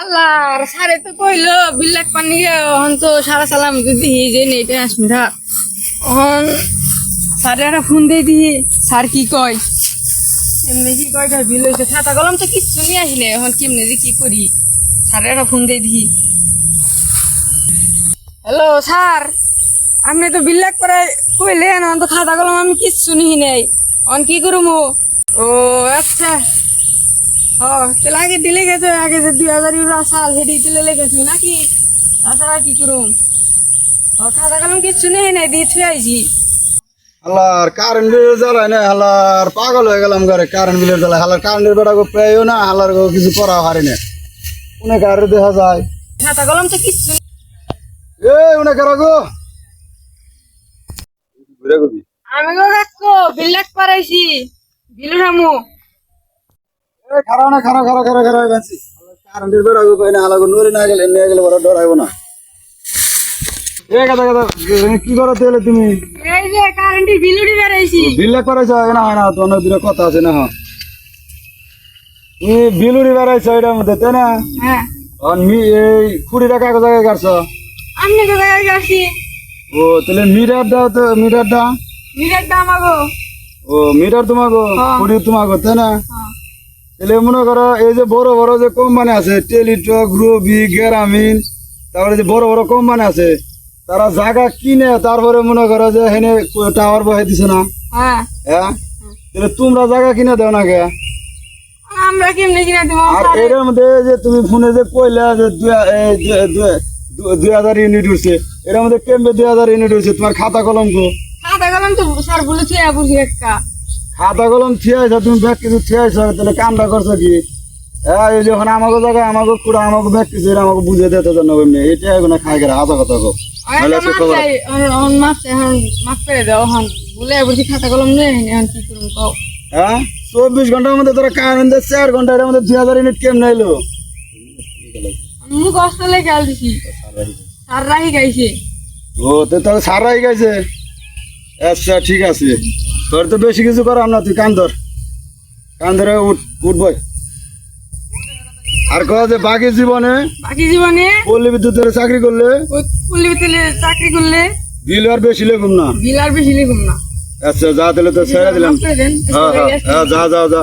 আল্লাহ সারে তো কইলো বিল্লাক পানি হন তো সারা সালাম যদি যে নেই ট্রান্সমিটার হন সারে একটা ফোন দিয়ে দিই স্যার কি কয় এমনি কি কয় বিল হয়েছে খাতা কলম তো কিচ্ছু নিয়ে আসি না এখন কেমনি যে কি করি স্যারে একটা ফোন দিয়ে দিই। হ্যালো স্যার, আপনি তো বিল্লাক করে কইলেন তো খাতা কলম আমি কিচ্ছু নিহি নাই অন কি করবো? ও আচ্ছা তাহলে আগে দিলে গেছে আগে যে 2000 সাল হেঁটে দিলে লেগেছি নাকি তাছাড়া কি করুম? খাতা কলম কিচ্ছু নেই নাই দিয়ে থুয়ে আইছি। হালার কারেন্ট বিলের জ্বালায় না হালার পাগল হয়ে গেলাম ঘরে কারেন্ট বিলের জ্বালায় হালার কারেন্টের বেটা গো পেয়েও না হালার গো কিছু করা হারি না অনেক আরে দেখা যায় খাতা কলম তো কিচ্ছু নেই। অনেক আর গো ঘুরে গবি আমি গো কাকু বিল্লাক পারাইছি বিলু রামু খারাপ না খারাপ খারাপ খারাপ খারাপ গেছি কারেন্টের বেটা গো পাই না হালার গো নড়ে না গেলে নিয়ে গেলে বড় ডরাইবো না। কথা কথা কি করো তাহলে তুমি? এই যে কারেন্টে বিলুড়ি বেড়াইছি। বিল্লাক করাইছ না হয় না তো অনেক দূরে কথা আছে না তুমি বিলুড়ি বেড়াইছ এটার মধ্যে তাই না? হ্যাঁ এই 20 টাকা জায়গায় কাটছো আপনি তো জায়গায় গেছি। ও তাহলে মিটার দাও তো মিটারটা মিটার দাম আগো। ও মিটার তোমাকে 20 তোমাকে তাই না? তাহলে মনে করো এই যে বড় বড় যে কোম্পানি আছে টেলিটক রবি গ্রামীণ তারপরে যে বড় বড় কোম্পানি আছে তারা জায়গা কিনে তারপরে মনে করো যে হেনে টাওয়ার বহাই দিছে না? হ্যাঁ হ্যাঁ তাহলে তোমরা জায়গা কিনে দাও না কে? আমরা কেমনে কিনা দেবো? আর এর মধ্যে যে তুমি ফোনে যে কইলা যে 2000 ইউনিট হচ্ছে এর মধ্যে কেমবে 2000 ইউনিট হচ্ছে তোমার খাতা কলম গো? খাতা কলম তো স্যার বলেছে বুঝি একটা খাতা কলম থিয়াইছ তুমি ব্যাগ কিছু থিয়াইছ তাহলে কামটা করছো কি? হ্যাঁ এই যখন আমাকে জায়গায় আমাকে পুরো আমাকে ব্যাগ কিছু আমাকে বুঝে দিতে জানো এমনি এটা এখন খাই গেলে হাতা কথা গো মাফ করে দাও হন বলে বুঝি খাতা কলম নেই এখন কি করুন কও? হ্যাঁ 24 ঘন্টার মধ্যে তোরা কারেন্ট 4 ঘন্টার মধ্যে 2000 ইউনিট কেমন এলো? মুখ কষ্ট লেগে আল দিছি আর রাহি গাইছে। ও তো তোর সারাই গেছে। আচ্ছা ঠিক আছে তোর তো বেশি কিছু করাম না তুই কান ধরে উঠবই আর কহ যে বাকি জীবনে পল্লী বিদ্যুতের চাকরি করলে চাকরি করলে বিল আর বেশি লেগুম না। বিল আর বেশি লেগুম না। আচ্ছা যা তাহলে তো ছেড়ে দিলাম। হ্যাঁ যা যা যা।